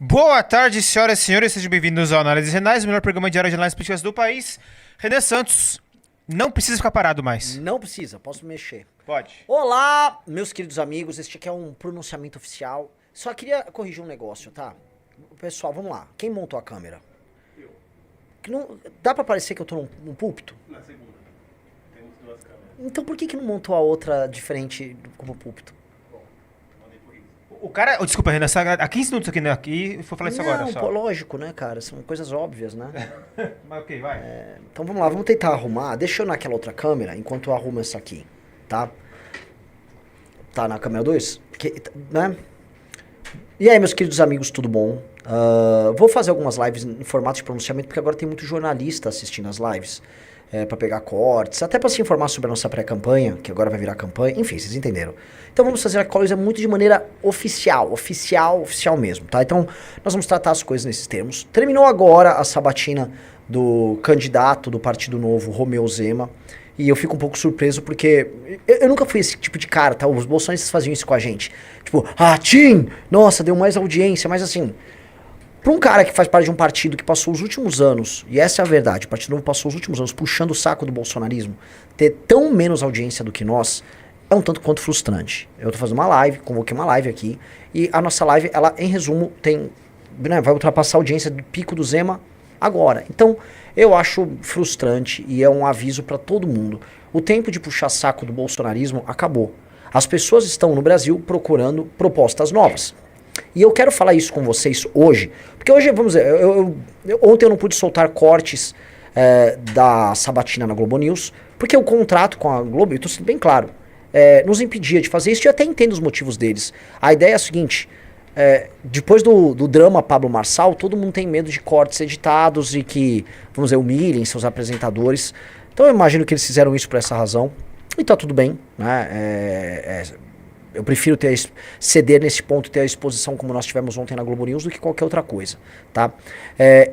Boa tarde, senhoras e senhores, sejam bem-vindos ao Análises Renais, o melhor programa diário de análise políticas do país. Renan Santos, não precisa ficar parado mais. Não precisa, posso mexer. Pode. Olá, meus queridos amigos, este aqui é um pronunciamento oficial. Só queria corrigir um negócio, tá? Pessoal, vamos lá. Quem montou a câmera? Eu. Que não, dá pra parecer que eu tô num púlpito? Na segunda. Temos duas câmeras. Então por que não montou a outra diferente como púlpito? Bom, mandei por isso. O cara, desculpa, Renan, há 15 minutos aqui, né? Aqui, foi falar isso agora Não, só. pô, lógico, né, cara? São coisas óbvias, né? Mas ok, vai. Então vamos lá, vamos tentar arrumar. Deixa eu naquela outra câmera enquanto eu arrumo essa aqui, tá? Tá na câmera 2? Né? E aí, meus queridos amigos, tudo bom? Vou fazer algumas lives em formato de pronunciamento, porque agora tem muito jornalista assistindo as lives, pra pegar cortes, até pra se informar sobre a nossa pré-campanha, que agora vai virar campanha, enfim, vocês entenderam. Então vamos fazer a coisa muito de maneira oficial mesmo, tá? Então nós vamos tratar as coisas nesses termos. Terminou agora a sabatina do candidato do Partido Novo, Romeu Zema, e eu fico um pouco surpreso porque eu nunca fui esse tipo de cara, tá? Os bolsonaristas faziam isso com a gente. Tipo, Tim! Nossa, deu mais audiência, mas assim, pra um cara que faz parte de um partido que passou os últimos anos, e essa é a verdade, o Partido Novo passou os últimos anos puxando o saco do bolsonarismo, ter tão menos audiência do que nós, é um tanto quanto frustrante. Eu tô fazendo uma live, convoquei uma live aqui, e a nossa live, ela, em resumo, tem, né, vai ultrapassar a audiência do pico do Zema agora. Então, eu acho frustrante e é um aviso pra todo mundo. O tempo de puxar saco do bolsonarismo acabou. As pessoas estão no Brasil procurando propostas novas. E eu quero falar isso com vocês hoje, porque hoje, vamos dizer, ontem eu não pude soltar cortes da sabatina na Globo News, porque o contrato com a Globo, eu estou sendo bem claro, nos impedia de fazer isso, e eu até entendo os motivos deles. A ideia é a seguinte, depois do drama Pablo Marçal, todo mundo tem medo de cortes editados e que, vamos dizer, humilhem seus apresentadores. Então eu imagino que eles fizeram isso por essa razão, e tá tudo bem, né? Eu prefiro ceder nesse ponto e ter a exposição como nós tivemos ontem na Globo News do que qualquer outra coisa, tá?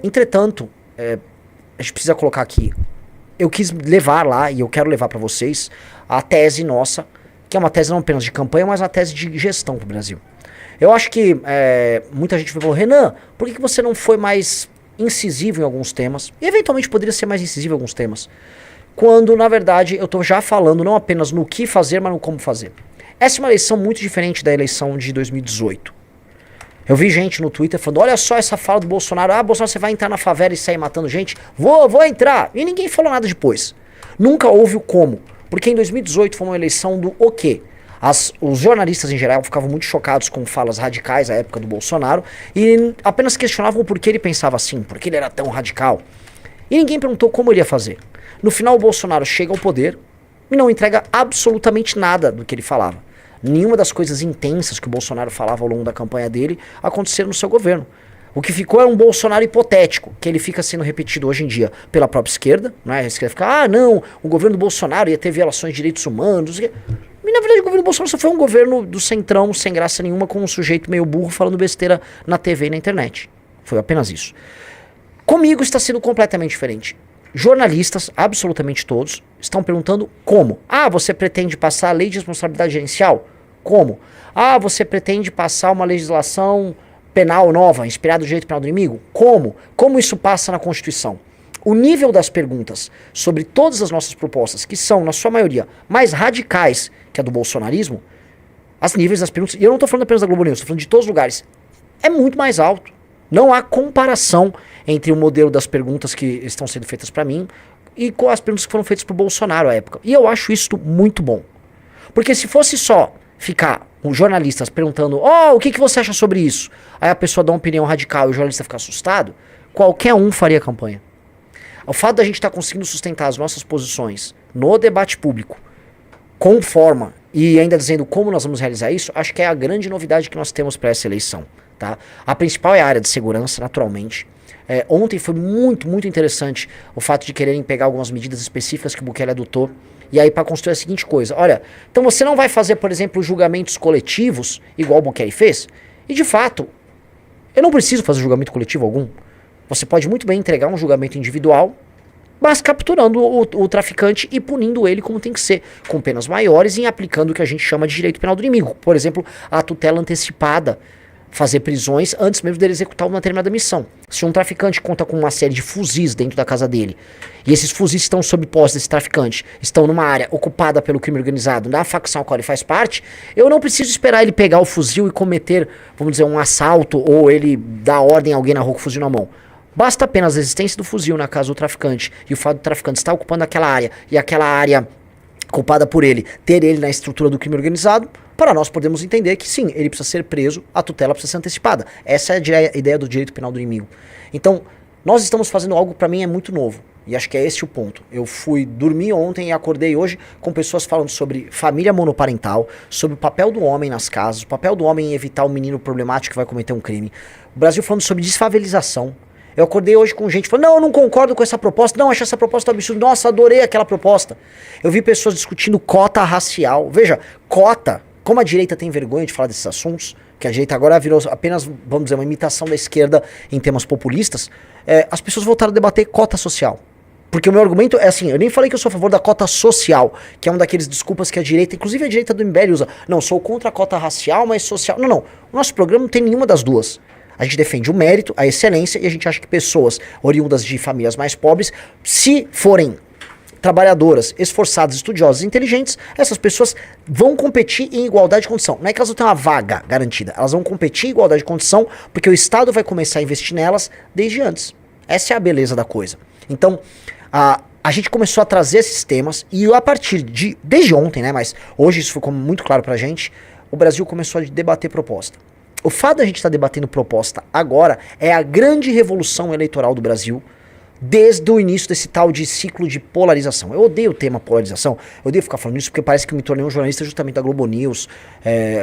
Entretanto, a gente precisa colocar aqui, eu quis levar lá, e eu quero levar para vocês, a tese nossa, que é uma tese não apenas de campanha, mas uma tese de gestão pro Brasil. Eu acho que muita gente falou, Renan, por que você não foi mais incisivo em alguns temas? E eventualmente poderia ser mais incisivo em alguns temas. Quando, na verdade, eu tô já falando não apenas no que fazer, mas no como fazer. Essa é uma eleição muito diferente da eleição de 2018. Eu vi gente no Twitter falando, olha só essa fala do Bolsonaro, Bolsonaro, você vai entrar na favela e sair matando gente? Vou entrar. E ninguém falou nada depois. Nunca houve o como. Porque em 2018 foi uma eleição do o quê? Os jornalistas em geral ficavam muito chocados com falas radicais à época do Bolsonaro e apenas questionavam por que ele pensava assim, por que ele era tão radical. E ninguém perguntou como ele ia fazer. No final o Bolsonaro chega ao poder e não entrega absolutamente nada do que ele falava. Nenhuma das coisas intensas que o Bolsonaro falava ao longo da campanha dele aconteceram no seu governo. O que ficou é um Bolsonaro hipotético, que ele fica sendo repetido hoje em dia pela própria esquerda, né? A esquerda fica, não, o governo do Bolsonaro ia ter violações de direitos humanos. E na verdade o governo do Bolsonaro só foi um governo do centrão, sem graça nenhuma, com um sujeito meio burro falando besteira na TV e na internet. Foi apenas isso. Comigo está sendo completamente diferente. Jornalistas, absolutamente todos, estão perguntando como. Você pretende passar a lei de responsabilidade gerencial? Como? Você pretende passar uma legislação penal nova, inspirada no direito penal do inimigo? Como? Como isso passa na Constituição? O nível das perguntas sobre todas as nossas propostas, que são, na sua maioria, mais radicais que a do bolsonarismo, os níveis das perguntas, e eu não estou falando apenas da Globo News, estou falando de todos os lugares, é muito mais alto. Não há comparação entre o modelo das perguntas que estão sendo feitas para mim e com as perguntas que foram feitas para o Bolsonaro à época. E eu acho isso muito bom. Porque se fosse só ficar os jornalistas perguntando, o que você acha sobre isso? Aí a pessoa dá uma opinião radical e o jornalista fica assustado, qualquer um faria campanha. O fato da gente estar conseguindo sustentar as nossas posições no debate público, com forma, e ainda dizendo como nós vamos realizar isso, acho que é a grande novidade que nós temos para essa eleição. Tá? A principal é a área de segurança, naturalmente. Ontem foi muito, muito interessante o fato de quererem pegar algumas medidas específicas que o Bukele adotou, e aí para construir a seguinte coisa, olha, então você não vai fazer, por exemplo, julgamentos coletivos, igual o Bukele fez, e de fato, eu não preciso fazer julgamento coletivo algum. Você pode muito bem entregar um julgamento individual, mas capturando o traficante e punindo ele como tem que ser, com penas maiores e aplicando o que a gente chama de direito penal do inimigo. Por exemplo, a tutela antecipada fazer prisões antes mesmo dele executar uma determinada missão. Se um traficante conta com uma série de fuzis dentro da casa dele, e esses fuzis estão sob posse desse traficante, estão numa área ocupada pelo crime organizado, da facção a qual ele faz parte, eu não preciso esperar ele pegar o fuzil e cometer, vamos dizer, um assalto, ou ele dar ordem a alguém na rua com o fuzil na mão. Basta apenas a existência do fuzil na casa do traficante, e o fato do traficante estar ocupando aquela área, e aquela área culpada por ele, ter ele na estrutura do crime organizado, para nós podemos entender que sim, ele precisa ser preso, a tutela precisa ser antecipada. Essa é a ideia do direito penal do inimigo. Então, nós estamos fazendo algo que para mim é muito novo, e acho que é esse o ponto. Eu fui dormir ontem e acordei hoje com pessoas falando sobre família monoparental, sobre o papel do homem nas casas, o papel do homem em evitar o menino problemático que vai cometer um crime. O Brasil falando sobre desfavelização. Eu acordei hoje com gente falando, não, eu não concordo com essa proposta, não, acho essa proposta absurda, nossa, adorei aquela proposta. Eu vi pessoas discutindo cota racial. Veja, cota, como a direita tem vergonha de falar desses assuntos, que a direita agora virou apenas, vamos dizer, uma imitação da esquerda em temas populistas, as pessoas voltaram a debater cota social. Porque o meu argumento é assim, eu nem falei que eu sou a favor da cota social, que é um daqueles desculpas que a direita, inclusive a direita do MBL usa. Não, sou contra a cota racial, mas social. Não, não. O nosso programa não tem nenhuma das duas. A gente defende o mérito, a excelência, e a gente acha que pessoas oriundas de famílias mais pobres, se forem trabalhadoras, esforçadas, estudiosas e inteligentes, essas pessoas vão competir em igualdade de condição. Não é que elas vão ter uma vaga garantida, elas vão competir em igualdade de condição porque o Estado vai começar a investir nelas desde antes. Essa é a beleza da coisa. Então, a gente começou a trazer esses temas e a partir de, desde ontem, né, mas hoje isso ficou muito claro pra gente, o Brasil começou a debater proposta. O fato da gente estar debatendo proposta agora é a grande revolução eleitoral do Brasil desde o início desse tal de ciclo de polarização. Eu odeio o tema polarização, eu odeio ficar falando isso porque parece que eu me tornei um jornalista justamente da Globo News,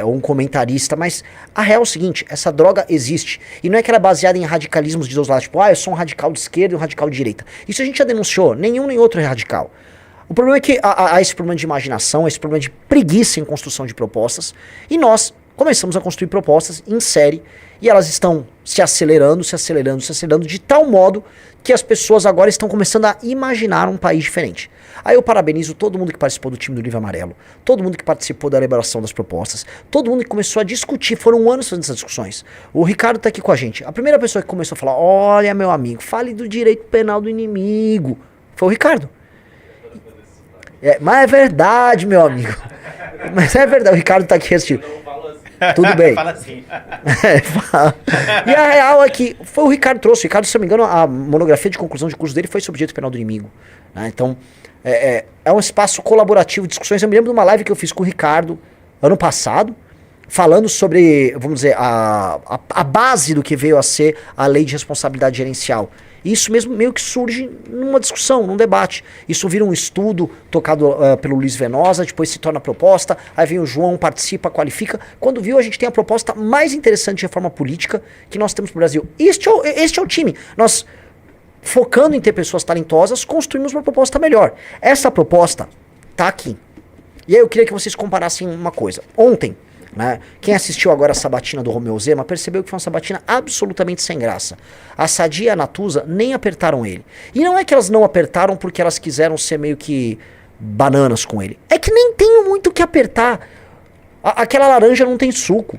ou um comentarista, mas a real é o seguinte, essa droga existe, e não é que ela é baseada em radicalismos de dois lados, tipo, eu sou um radical de esquerda e um radical de direita. Isso a gente já denunciou, nenhum nem outro é radical. O problema é que há esse problema de imaginação, esse problema de preguiça em construção de propostas, e nós começamos a construir propostas em série, e elas estão se acelerando, se acelerando, se acelerando, de tal modo que as pessoas agora estão começando a imaginar um país diferente. Aí eu parabenizo todo mundo que participou do time do Livro Amarelo, todo mundo que participou da elaboração das propostas, todo mundo que começou a discutir, foram anos fazendo essas discussões. O Ricardo tá aqui com a gente. A primeira pessoa que começou a falar, olha meu amigo, fale do direito penal do inimigo, foi o Ricardo. Mas é verdade, meu amigo. Mas é verdade, o Ricardo tá aqui assistindo. Tudo bem. Fala assim. E a real é que foi o Ricardo trouxe. O Ricardo, se não me engano, a monografia de conclusão de curso dele foi sobre o direito penal do inimigo. Né? Então, é um espaço colaborativo de discussões. Eu me lembro de uma live que eu fiz com o Ricardo ano passado, falando sobre, vamos dizer, a base do que veio a ser a lei de responsabilidade gerencial. E isso mesmo meio que surge numa discussão, num debate. Isso vira um estudo tocado pelo Luiz Venosa, depois se torna proposta, aí vem o João, participa, qualifica. Quando viu, a gente tem a proposta mais interessante de reforma política que nós temos no Brasil. Este é o time. Nós, focando em ter pessoas talentosas, construímos uma proposta melhor. Essa proposta tá aqui. E aí eu queria que vocês comparassem uma coisa. Ontem, né, quem assistiu agora a sabatina do Romeu Zema percebeu que foi uma sabatina absolutamente sem graça. A Sadia e a Natuza nem apertaram ele. E não é que elas não apertaram porque elas quiseram ser meio que bananas com ele. É que nem tem muito o que apertar. Aquela laranja não tem suco.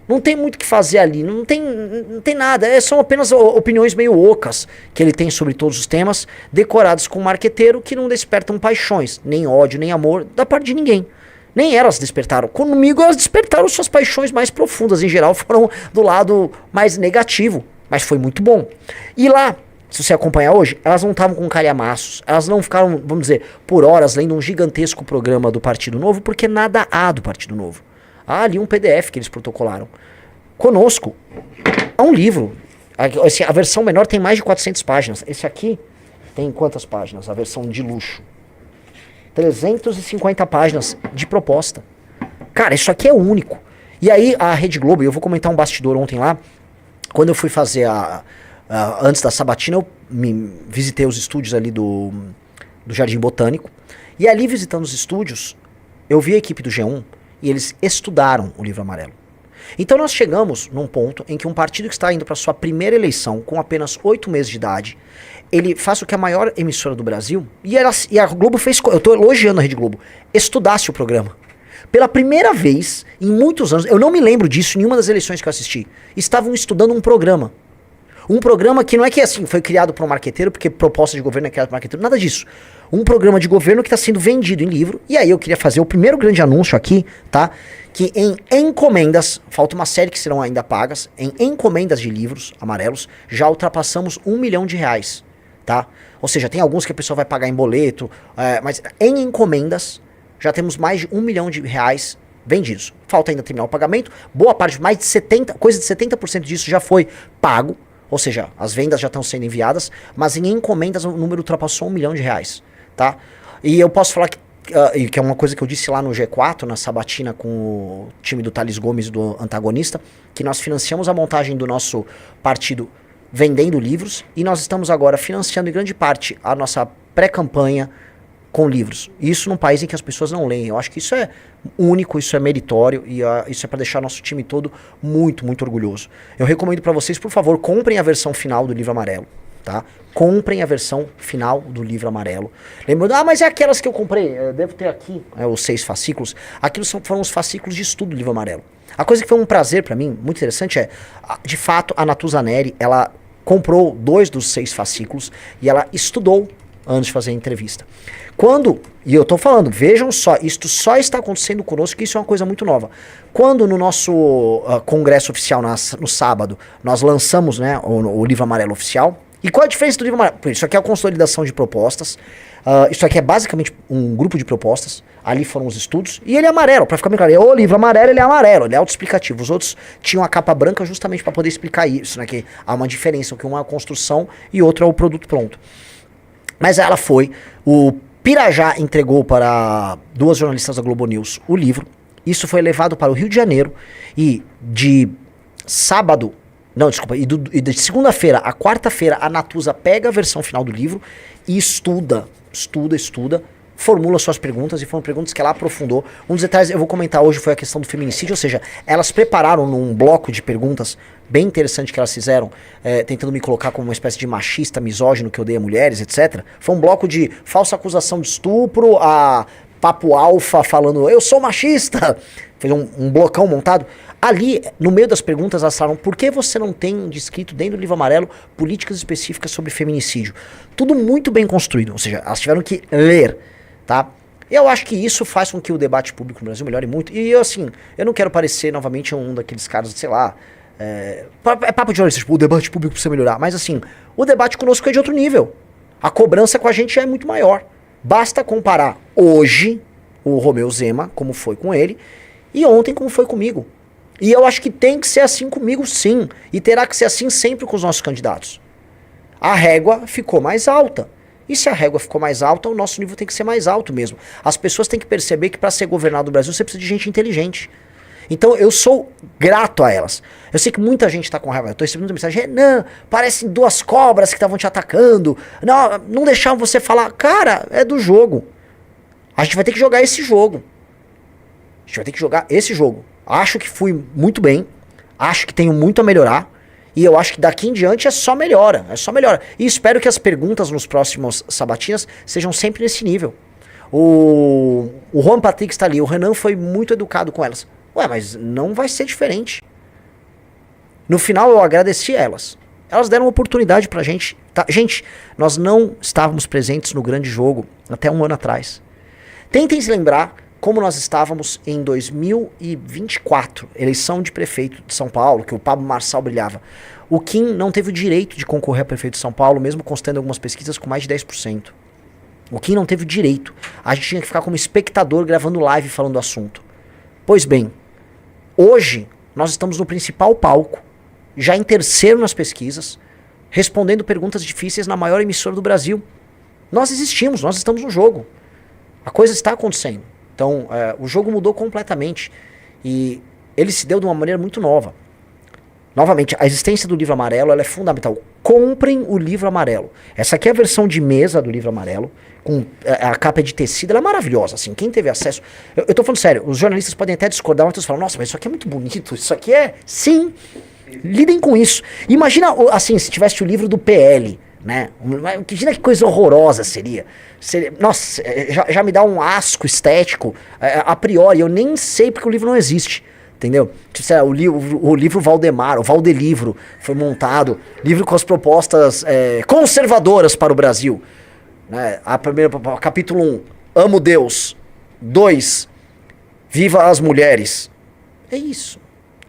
Não tem muito o que fazer ali. Não tem nada. São apenas opiniões meio ocas que ele tem sobre todos os temas, decorados com um marqueteiro que não despertam paixões, nem ódio, nem amor da parte de ninguém. Nem elas despertaram. Comigo elas despertaram suas paixões mais profundas. Em geral foram do lado mais negativo. Mas foi muito bom. E lá, se você acompanhar hoje, elas não estavam com calhamaços. Elas não ficaram, vamos dizer, por horas lendo um gigantesco programa do Partido Novo, porque nada há do Partido Novo. Há ali um PDF que eles protocolaram. Conosco, há um livro. A versão menor tem mais de 400 páginas. Esse aqui tem quantas páginas? A versão de luxo. 350 páginas de proposta. Cara, isso aqui é único. E aí a Rede Globo, eu vou comentar um bastidor ontem lá, quando eu fui fazer antes da sabatina, eu visitei os estúdios ali do Jardim Botânico, e ali visitando os estúdios, eu vi a equipe do G1 e eles estudaram o Livro Amarelo. Então nós chegamos num ponto em que um partido que está indo para sua primeira eleição com apenas 8 meses de idade, ele faz o que a maior emissora do Brasil, e a Globo fez, eu estou elogiando a Rede Globo, estudasse o programa. Pela primeira vez em muitos anos, eu não me lembro disso em nenhuma das eleições que eu assisti, estavam estudando um programa. Um programa que não é que assim, foi criado por um marqueteiro, porque proposta de governo é criada por um marqueteiro, nada disso. Um programa de governo que está sendo vendido em livro. E aí eu queria fazer o primeiro grande anúncio aqui, tá? Que em encomendas, falta uma série que serão ainda pagas, em encomendas de livros amarelos, já ultrapassamos R$1 milhão, tá? Ou seja, tem alguns que a pessoa vai pagar em boleto, mas em encomendas já temos mais de R$1 milhão vendidos. Falta ainda terminar o pagamento, boa parte, mais de 70%, coisa de 70% disso já foi pago. Ou seja, as vendas já estão sendo enviadas, mas em encomendas o número ultrapassou R$1 milhão, tá? E eu posso falar que é uma coisa que eu disse lá no G4, na sabatina com o time do Thales Gomes, do antagonista, que nós financiamos a montagem do nosso partido vendendo livros, e nós estamos agora financiando em grande parte a nossa pré-campanha com livros. Isso num país em que as pessoas não leem. Eu acho que isso é único, isso é meritório e isso é para deixar nosso time todo muito, muito orgulhoso. Eu recomendo para vocês, por favor, comprem a versão final do livro amarelo, tá? Comprem a versão final do livro amarelo. Lembrando, mas é aquelas que eu comprei, eu devo ter aqui, os 6 fascículos. Aquilo foram os fascículos de estudo do livro amarelo. A coisa que foi um prazer para mim, muito interessante, de fato, a Natuza Neri, ela comprou 2 dos 6 fascículos e ela estudou antes de fazer a entrevista. E eu tô falando, vejam só, isto só está acontecendo conosco, que isso é uma coisa muito nova. Quando no nosso congresso oficial, no sábado, nós lançamos, né, o livro amarelo oficial. E qual a diferença do livro amarelo? Isso aqui é a consolidação de propostas, isso aqui é basicamente um grupo de propostas, ali foram os estudos, e ele é amarelo, para ficar bem claro, o livro amarelo ele é amarelo, ele é autoexplicativo. Os outros tinham a capa branca justamente para poder explicar isso, né, que há uma diferença, que uma é a construção e outro é o produto pronto. Mas ela foi, o Pirajá entregou para 2 jornalistas da Globo News o livro, isso foi levado para o Rio de Janeiro, e de sábado, não, desculpa, e de segunda-feira a quarta-feira a Natuza pega a versão final do livro e estuda, formula suas perguntas, e foram perguntas que ela aprofundou. Um dos detalhes eu vou comentar hoje foi a questão do feminicídio, ou seja, elas prepararam num bloco de perguntas bem interessante que elas fizeram, tentando me colocar como uma espécie de machista, misógino, que odeia mulheres, etc. Foi um bloco de falsa acusação de estupro, a papo alfa falando, eu sou machista. Foi um blocão montado. Ali, no meio das perguntas, elas falaram, por que você não tem descrito dentro do livro amarelo políticas específicas sobre feminicídio? Tudo muito bem construído, ou seja, elas tiveram que ler, tá? Eu acho que isso faz com que o debate público no Brasil melhore muito. E eu, assim, eu não quero parecer novamente um daqueles caras, sei lá, é papo de jornalista, tipo, o debate público precisa melhorar. Mas assim, o debate conosco é de outro nível. A cobrança com a gente é muito maior. Basta comparar hoje o Romeu Zema, como foi com ele, e ontem como foi comigo. E eu acho que tem que ser assim comigo, sim. E terá que ser assim sempre com os nossos candidatos. A régua ficou mais alta. E se a régua ficou mais alta, o nosso nível tem que ser mais alto mesmo. As pessoas têm que perceber que para ser governado no Brasil você precisa de gente inteligente. Então eu sou grato a elas. Eu sei que muita gente tá com raiva. Eu tô recebendo mensagem, Renan, parecem 2 cobras que estavam te atacando. Não deixavam você falar. Cara, é do jogo. A gente vai ter que jogar esse jogo. Acho que fui muito bem. Acho que tenho muito a melhorar. E eu acho que daqui em diante é só melhora. E espero que as perguntas nos próximos sabatinas sejam sempre nesse nível. O Juan Patrick está ali. O Renan foi muito educado com elas. Ué, mas não vai ser diferente. No final eu agradeci a elas. Elas deram oportunidade pra gente. Tá? Gente, nós não estávamos presentes no grande jogo até 1 ano atrás. Tentem se lembrar como nós estávamos em 2024, eleição de prefeito de São Paulo, que o Pablo Marçal brilhava. O Kim não teve o direito de concorrer a prefeito de São Paulo, mesmo constando algumas pesquisas com mais de 10%. O Kim não teve o direito. A gente tinha que ficar como espectador gravando live falando do assunto. Pois bem, hoje nós estamos no principal palco, já em terceiro nas pesquisas, respondendo perguntas difíceis na maior emissora do Brasil. Nós existimos, nós estamos no jogo. A coisa está acontecendo. Então, o jogo mudou completamente e ele se deu de uma maneira muito nova. Novamente, a existência do livro amarelo ela é fundamental. Comprem o livro amarelo. Essa aqui é a versão de mesa do livro amarelo, com a capa de tecido, ela é maravilhosa. Assim, quem teve acesso... Eu tô falando sério, os jornalistas podem até discordar, mas falam, nossa, mas isso aqui é muito bonito, isso aqui é... Sim, lidem com isso. Imagina, assim, se tivesse o livro do PL, né? Imagina que coisa horrorosa seria. Nossa, já me dá um asco estético a priori. Eu nem sei porque o livro não existe. Entendeu? Tipo, sei lá, o livro Valdemar, o Valdelivro foi montado, livro com as propostas conservadoras para o Brasil. Né? Capítulo 1, amo Deus. 2, viva as mulheres. É isso.